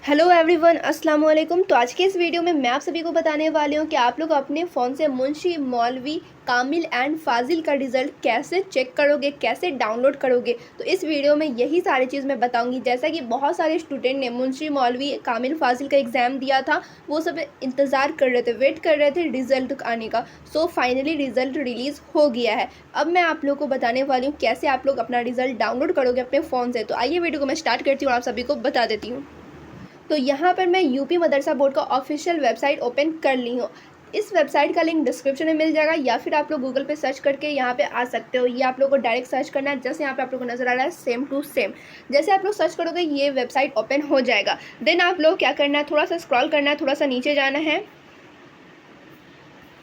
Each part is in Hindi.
हेलो एवरीवन, अस्सलाम वालेकुम। तो आज के इस वीडियो में मैं आप सभी को बताने वाली हूँ कि आप लोग अपने फ़ोन से मुंशी मौलवी कामिल एंड फाजिल का रिज़ल्ट कैसे चेक करोगे, कैसे डाउनलोड करोगे। तो इस वीडियो में यही सारी चीज़ मैं बताऊंगी। जैसा कि बहुत सारे स्टूडेंट ने मुंशी मौलवी कामिल फाजिल का एग्ज़ाम दिया था, वो सब इंतज़ार कर रहे थे, वेट कर रहे थे रिज़ल्ट आने का। सो फाइनली रिज़ल्ट रिलीज़ हो गया है। अब मैं आप लोग को बताने वाली हूँ कैसे आप लोग अपना रिज़ल्ट डाउनलोड करोगे अपने फ़ोन से। तो आइए वीडियो को मैं स्टार्ट करती हूँ और आप सभी को बता देती हूँ। तो यहाँ पर मैं यूपी मदरसा बोर्ड का ऑफिशियल वेबसाइट ओपन कर ली हूँ। इस वेबसाइट का लिंक डिस्क्रिप्शन में मिल जाएगा, या फिर आप लोग गूगल पे सर्च करके यहाँ पे आ सकते हो। ये आप लोगों को डायरेक्ट सर्च करना है, जैसे यहाँ पे आप लोगों को नज़र आ रहा है सेम टू सेम। जैसे आप लोग सर्च करोगे ये वेबसाइट ओपन हो जाएगा। देन आप लोग क्या करना है, थोड़ा सा स्क्रॉल करना है, थोड़ा सा नीचे जाना है,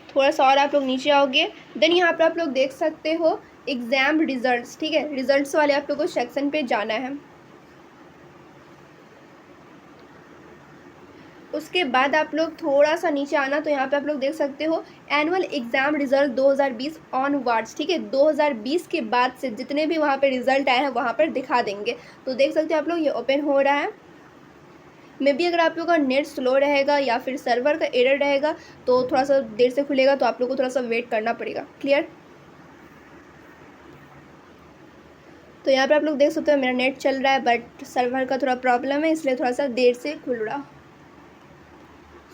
थोड़ा सा और आप लोग नीचे आओगे। देन यहाँ पर आप लोग देख सकते हो एग्ज़ाम रिजल्ट्स। ठीक है, रिजल्ट्स वाले आप लोग को सेक्शन पे जाना है। उसके बाद आप लोग थोड़ा सा नीचे आना, तो यहाँ पे आप लोग देख सकते हो एनुअल एग्ज़ाम रिजल्ट 2020 ऑनवर्ड्स। ठीक है, 2020 के बाद से जितने भी वहाँ पे रिजल्ट आए हैं वहाँ पर दिखा देंगे। तो देख सकते हो आप लोग, ये ओपन हो रहा है। मे बी अगर आप लोग का नेट स्लो रहेगा या फिर सर्वर का एरर रहेगा तो थोड़ा सा देर से खुलेगा, तो आप लोग को थोड़ा सा वेट करना पड़ेगा। क्लियर। तो यहाँ पर आप लोग देख सकते हो मेरा नेट चल रहा है, बट सर्वर का थोड़ा प्रॉब्लम है, इसलिए थोड़ा सा देर से खुल रहा।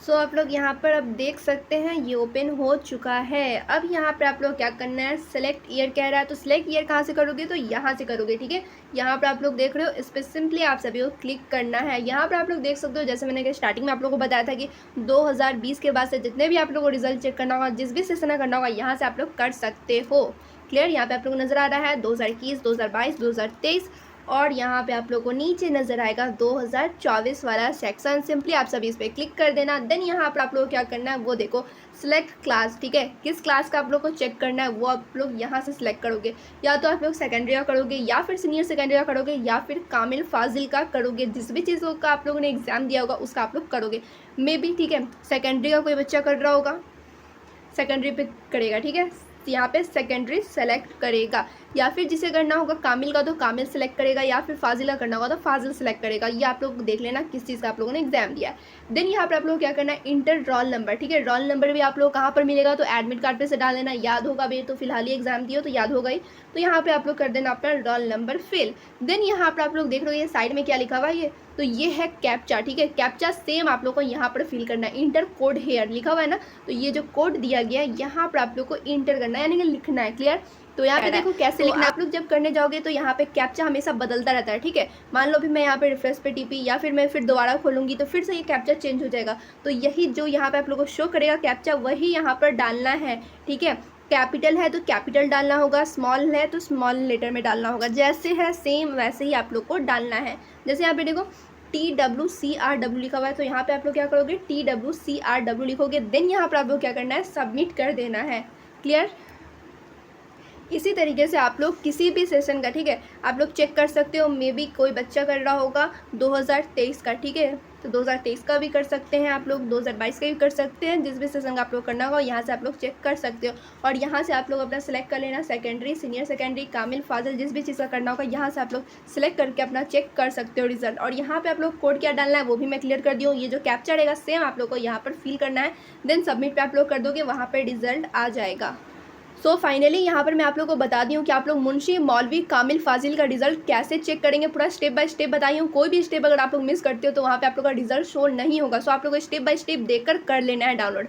सो आप लोग यहाँ पर अब देख सकते हैं ये ओपन हो चुका है। अब यहाँ पर आप लोग क्या करना है, सेलेक्ट ईयर कह रहा है, तो सिलेक्ट ईयर कहाँ से करोगे, तो यहाँ से करोगे। ठीक है, यहाँ पर आप लोग देख रहे हो, इस पर सिंपली आप सभी को क्लिक करना है। यहाँ पर आप लोग देख सकते हो, जैसे मैंने स्टार्टिंग में आप लोगों को बताया था कि 2020 के बाद से जितने भी आप लोगों को रिजल्ट चेक करना होगा, जिस भी सेशन में करना होगा, यहाँ से आप लोग कर सकते हो। क्लियर। यहाँ पे आप लोग को नज़र आ रहा है 2021, 2022, 2023, और यहाँ पे आप लोगों को नीचे नज़र आएगा 2024 वाला सेक्शन। सिंपली आप सभी इस पर क्लिक कर देना। देन यहाँ पर आप लोग को क्या करना है, वो देखो सिलेक्ट क्लास। ठीक है, किस क्लास का आप लोग को चेक करना है वो आप लोग यहाँ से सिलेक्ट करोगे। या तो आप लोग सेकेंडरी का करोगे, या फिर सीनियर सेकेंडरी का करोगे, या फिर कामिल फाजिल का करोगे। जिस भी चीज़ों का आप लोगों ने एग्ज़ाम दिया होगा उसका आप लोग करोगे। मे बी ठीक है, सेकेंडरी का कोई बच्चा कर रहा होगा, सेकेंडरी पे करेगा। ठीक है, यहाँ पे सेकेंडरी सेलेक्ट करेगा, या फिर जिसे करना होगा कामिल का तो कामिल सेलेक्ट करेगा, या फिर फाजिल का करना होगा तो फाजिल सेलेक्ट करेगा। ये आप लोग देख लेना किस चीज़ का आप लोगों ने एग्जाम दिया है। देन यहाँ पर आप लोग क्या करना है, इंटर रोल नंबर। ठीक है, रोल नंबर भी आप लोग कहाँ पर मिलेगा, तो एडमिट कार्ड पे से डाल देना। याद होगा भाई, तो फिलहाल ही एग्जाम दिए तो याद होगा ही। तो यहाँ पे आप लोग कर देना अपना रोल नंबर फिल। देन यहाँ पर आप लोग देख रहे हो ये साइड में क्या लिखा हुआ है, ये तो ये है कैप्चा। ठीक है, कैप्चा सेम आप लोग को यहाँ पर फिल करना है। इंटर कोड हेयर लिखा हुआ है ना, तो ये जो कोड दिया गया है यहाँ पर आप लोग को इंटर करना है, यानी कि लिखना है। क्लियर। तो यहाँ पे देखो कैसे लिखना है। आप लोग जब करने जाओगे तो यहाँ पे कैप्चा हमेशा बदलता रहता है। ठीक है, मान लो भी मैं यहाँ पे रिफ्रेश पे टीपी, या फिर मैं फिर दोबारा खोलूंगी तो फिर से ये कैप्चा चेंज हो जाएगा। तो यही जो यहाँ पे आप लोग को शो करेगा कैप्चा, वही यहाँ पर डालना है। ठीक है, कैपिटल है तो कैपिटल डालना होगा, स्मॉल है तो स्मॉल लेटर में डालना होगा। जैसे है सेम वैसे ही आप लोग को डालना है। जैसे यहाँ पे देखो TWCRW लिखा हुआ है, तो यहाँ पे आप लोग क्या करोगे, TWCRW लिखोगे। देन यहाँ पर आप लोग क्या करना है, सबमिट कर देना है। क्लियर। इसी तरीके से आप लोग किसी भी सेशन का, ठीक है, आप लोग चेक कर सकते हो। मे बी कोई बच्चा कर रहा होगा 2023 का, ठीक है, तो 2023 का भी कर सकते हैं आप लोग, 2022 का भी कर सकते हैं। जिस भी सेशन का आप लोग करना होगा यहाँ से आप लोग चेक कर सकते हो। और यहाँ से आप लोग अपना सेलेक्ट कर लेना, सेकेंडरी, सीनियर सेकेंडरी, कामिल, फाजिल, जिस भी चीज़ का करना होगा यहाँ से आप लोग सेलेक्ट करके अपना चेक कर सकते हो रिजल्ट। और यहाँ पे आप लोग कोड क्या डालना है वो भी मैं क्लियर कर दी हूँ। ये जो कैप्चर रहेगा सेम आप लोग को यहाँ पर फिल करना है। देन सबमिट पे आप लोग कर दोगे, वहाँ पर रिजल्ट आ जाएगा। सो फाइनली यहाँ पर मैं आप लोगों को बता दी हूँ कि आप लोग मुंशी मौलवी कामिल फाजिल का रिजल्ट कैसे चेक करेंगे। पूरा स्टेप बाय स्टेप बताई हूँ। कोई भी स्टेप अगर आप लोग मिस करते हो तो वहाँ पे आप लोग का रिजल्ट शो नहीं होगा। सो आप लोग को स्टेप बाय स्टेप देखकर कर लेना है डाउनलोड।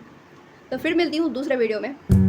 तो फिर मिलती हूँ दूसरे वीडियो में।